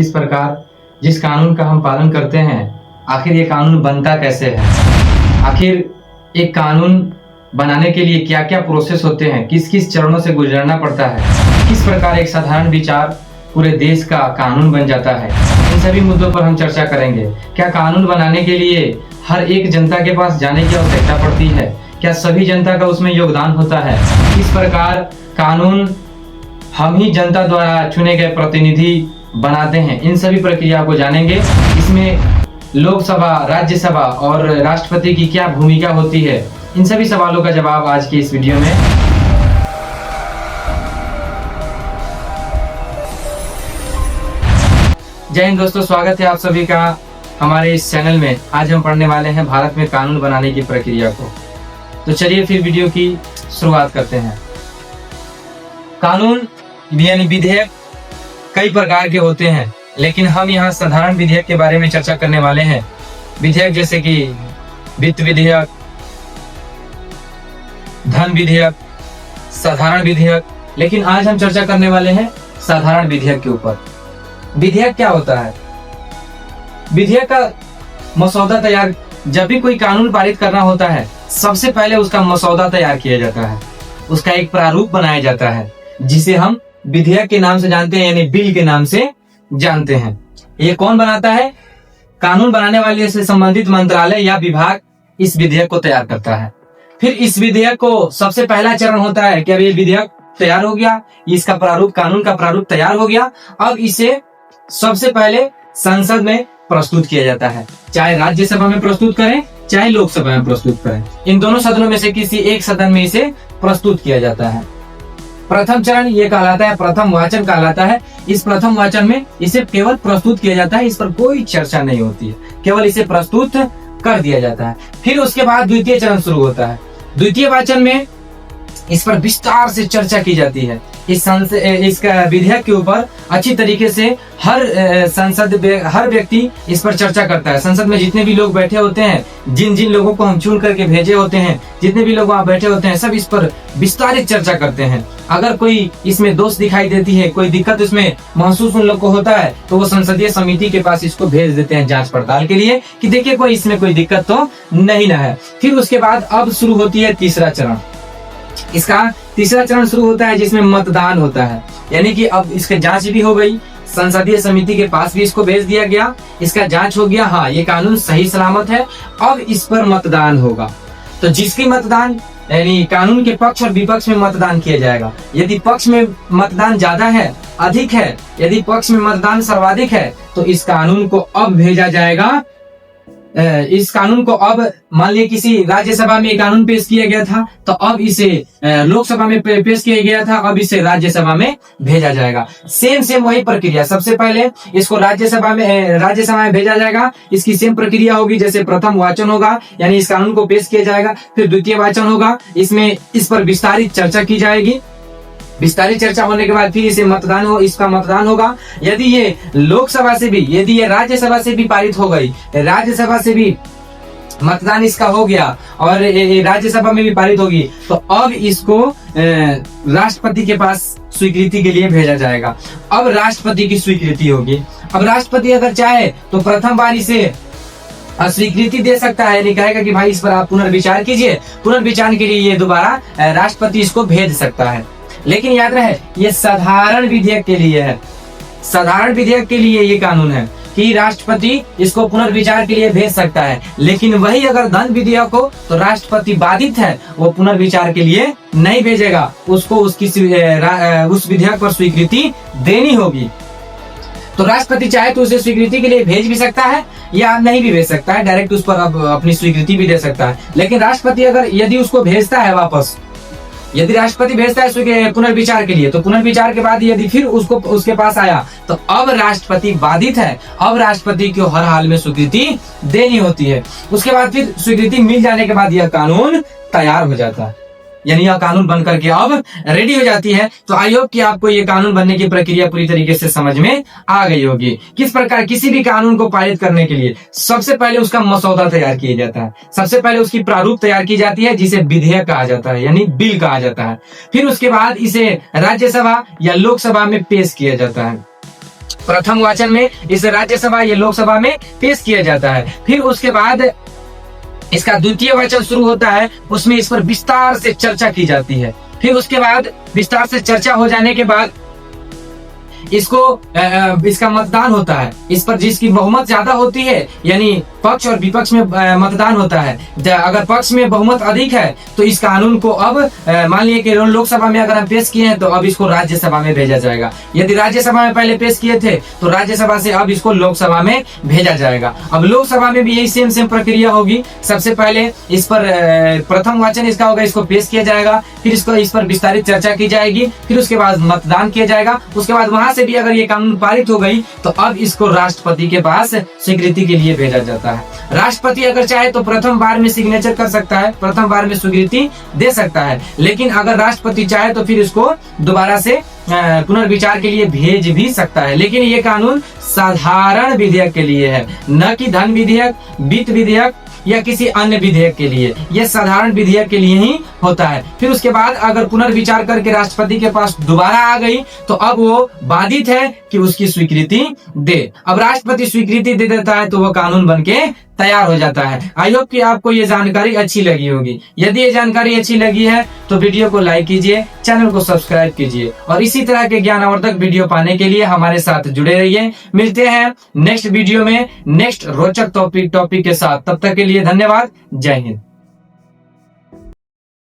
इस प्रकार जिस कानून का हम पालन करते हैं, आखिर ये कानून बनता कैसे है? आखिर एक कानून बनाने के लिए क्या क्या प्रोसेस होते हैं, किस किस चरणों से गुजरना पड़ता है, किस प्रकार एक साधारण विचार पूरे देश का कानून बन जाता है, इन सभी मुद्दों पर हम चर्चा करेंगे। क्या कानून बनाने के लिए हर एक जनता के पास जाने की आवश्यकता पड़ती है? क्या सभी जनता का उसमें योगदान होता है? किस प्रकार कानून हम ही जनता द्वारा चुने गए प्रतिनिधि बनाते हैं? इन सभी प्रक्रिया को जानेंगे। इसमें लोकसभा, राज्यसभा और राष्ट्रपति की क्या भूमिका होती है, इन सभी सवालों का जवाब आज की इस वीडियो में। जय हिंद दोस्तों, स्वागत है आप सभी का हमारे इस चैनल में। आज हम पढ़ने वाले हैं भारत में कानून बनाने की प्रक्रिया को। तो चलिए फिर वीडियो की शुरुआत करते हैं। कानून यानी विधेयक कई प्रकार के होते हैं, लेकिन हम यहाँ साधारण विधेयक के बारे में चर्चा करने वाले हैं। विधेयक जैसे कि वित्त विधेयक, धन विधेयक, साधारण विधेयक, लेकिन आज हम चर्चा करने वाले हैं साधारण विधेयक के ऊपर। विधेयक क्या होता है? विधेयक का मसौदा तैयार, जब भी कोई कानून पारित करना होता है, सबसे पहले उसका मसौदा तैयार किया जाता है, उसका एक प्रारूप बनाया जाता है, जिसे हम विधेयक के नाम से जानते हैं, यानी बिल के नाम से जानते हैं। ये कौन बनाता है? कानून बनाने वाले से संबंधित मंत्रालय या विभाग इस विधेयक को तैयार करता है। फिर इस विधेयक को सबसे पहला चरण होता है कि अब ये विधेयक तैयार हो गया, इसका प्रारूप, कानून का प्रारूप तैयार हो गया। अब इसे सबसे पहले संसद में प्रस्तुत किया जाता है, चाहे राज्यसभा में प्रस्तुत करें, चाहे लोकसभा में प्रस्तुत करें। इन दोनों सदनों में से किसी एक सदन में इसे प्रस्तुत किया जाता है। प्रथम चरण ये कहलाता है, प्रथम वाचन कहलाता है। इस प्रथम वाचन में इसे केवल प्रस्तुत किया जाता है, इस पर कोई चर्चा नहीं होती है, केवल इसे प्रस्तुत कर दिया जाता है। फिर उसके बाद द्वितीय चरण शुरू होता है। द्वितीय वाचन में इस पर विस्तार से चर्चा की जाती है। इसका विधेयक के ऊपर अच्छी तरीके से हर व्यक्ति इस पर चर्चा करता है। संसद में जितने भी लोग बैठे होते हैं, जिन जिन लोगों को हम चुन करके भेजे होते हैं, जितने भी लोग वहाँ बैठे होते हैं, सब इस पर विस्तारित चर्चा करते हैं। अगर कोई इसमें दोष दिखाई देती है, कोई दिक्कत इसमें महसूस उन लोग को होता है, तो वो संसदीय समिति के पास इसको भेज देते हैं जांच पड़ताल के लिए कि देखिए कोई इसमें कोई दिक्कत तो नहीं ना है। फिर उसके बाद अब शुरू होती है तीसरा चरण। इसका तीसरा चरण शुरू होता है जिसमें मतदान होता है, यानी कि अब इसकी जांच भी हो गई, संसदीय समिति के पास भी इसको भेज दिया गया, इसका जांच हो गया, हाँ ये कानून सही सलामत है। अब इस पर मतदान होगा। तो जिसकी मतदान, यानी कानून के पक्ष और विपक्ष में मतदान किया जाएगा। यदि पक्ष में मतदान ज्यादा है, अधिक है, यदि पक्ष में मतदान सर्वाधिक है, तो इस कानून को अब भेजा जाएगा। इस कानून को अब मान लिया किसी राज्यसभा में कानून पेश किया गया था, तो अब इसे लोकसभा में पेश किया गया था, अब इसे राज्यसभा में भेजा जाएगा। सेम वही प्रक्रिया। सबसे पहले इसको राज्यसभा में भेजा जाएगा। इसकी सेम प्रक्रिया होगी, जैसे प्रथम वाचन होगा, यानी इस कानून को पेश किया जाएगा। फिर द्वितीय वाचन होगा, इसमें इस पर विस्तारित चर्चा की जाएगी। विस्तारित चर्चा होने के बाद फिर इसका मतदान होगा। यदि ये लोकसभा से भी, यदि ये राज्यसभा से भी पारित हो गई, राज्यसभा से भी मतदान इसका हो गया और राज्यसभा में भी पारित होगी, तो अब इसको राष्ट्रपति के पास स्वीकृति के लिए भेजा जाएगा। अब राष्ट्रपति की स्वीकृति होगी। अब राष्ट्रपति अगर चाहे तो प्रथम बार इसे स्वीकृति दे सकता है, यानी कहेगा कि भाई इस पर आप पुनर्विचार कीजिए। पुनर्विचार के लिए ये दोबारा राष्ट्रपति इसको भेज सकता है। लेकिन याद रहे, ये साधारण विधेयक के लिए है। साधारण विधेयक के लिए ये कानून है कि राष्ट्रपति इसको पुनर्विचार के लिए भेज सकता है। लेकिन वही अगर धन विधेयक हो तो राष्ट्रपति बाधित है, वो पुनर्विचार के लिए नहीं भेजेगा, उसको उस विधेयक पर स्वीकृति देनी होगी। तो राष्ट्रपति चाहे तो उसे स्वीकृति के लिए भेज भी सकता है या नहीं भी भेज सकता है, डायरेक्ट उस पर अपनी स्वीकृति भी दे सकता है। लेकिन राष्ट्रपति अगर यदि उसको भेजता है वापस, यदि राष्ट्रपति भेजता है पुनर्विचार के लिए, तो पुनर्विचार के बाद यदि फिर उसके पास आया, तो अब राष्ट्रपति बाधित है। अब राष्ट्रपति को हर हाल में स्वीकृति देनी होती है। उसके बाद फिर स्वीकृति मिल जाने के बाद यह कानून तैयार हो जाता है, यानी यह कानून बन करके अब रेडी हो जाती है। तो आई होप कि आपको ये कानून बनने की प्रक्रिया पूरी तरीके से समझ में आ गई होगी। किस प्रकार किसी भी कानून को पारित करने के लिए सबसे पहले उसका मसौदा तैयार किया जाता है, सबसे पहले उसकी प्रारूप तैयार की जाती है, जिसे विधेयक कहा जाता है, यानी बिल कहा जाता है। फिर उसके बाद इसे राज्यसभा या लोकसभा में पेश किया जाता है। प्रथम वाचन में इस राज्यसभा या लोकसभा में पेश किया जाता है। फिर उसके बाद इसका द्वितीय वाचन शुरू होता है, उसमें इस पर विस्तार से चर्चा की जाती है। फिर उसके बाद विस्तार से चर्चा हो जाने के बाद इसका मतदान होता है। इस पर जिसकी बहुमत ज्यादा होती है, यानी पक्ष और विपक्ष में मतदान होता है। अगर पक्ष में बहुमत अधिक है तो इस कानून को अब मान लिया कि लोकसभा में अगर हम पेश किए हैं तो अब इसको राज्यसभा में भेजा जाएगा। यदि राज्यसभा में पहले पेश किए थे तो राज्यसभा से अब इसको लोकसभा में भेजा जाएगा। अब लोकसभा में भी यही सेम प्रक्रिया होगी। सबसे पहले इस पर प्रथम वाचन इसका होगा, इसको पेश किया जाएगा, फिर इस पर विस्तारित चर्चा की जाएगी, फिर उसके बाद मतदान किया जाएगा। उसके बाद वहां से भी अगर ये कानून पारित हो गई तो अब इसको राष्ट्रपति के पास स्वीकृति के लिए भेजा जाता है। राष्ट्रपति अगर चाहे तो प्रथम बार में सिग्नेचर कर सकता है, प्रथम बार में स्वीकृति दे सकता है, लेकिन अगर राष्ट्रपति चाहे तो फिर इसको दोबारा से पुनर्विचार के लिए भेज भी सकता है। लेकिन ये कानून साधारण विधेयक के लिए है, न कि धन विधेयक, वित्त विधेयक या किसी अन्य विधेयक के लिए। यह साधारण विधेयक के लिए ही होता है। फिर उसके बाद अगर पुनर्विचार करके राष्ट्रपति के पास दोबारा आ गई तो अब वो बाधित है कि उसकी स्वीकृति दे। अब राष्ट्रपति स्वीकृति दे देता है तो वो कानून बनके तैयार हो जाता है। आई होप कि आपको ये जानकारी अच्छी लगी होगी। यदि ये जानकारी अच्छी लगी है तो वीडियो को लाइक कीजिए, चैनल को सब्सक्राइब कीजिए और इसी तरह के ज्ञानवर्धक वीडियो पाने के लिए हमारे साथ जुड़े रहिए। मिलते हैं नेक्स्ट वीडियो में नेक्स्ट रोचक टॉपिक के साथ। तब तक के लिए धन्यवाद। जय हिंद।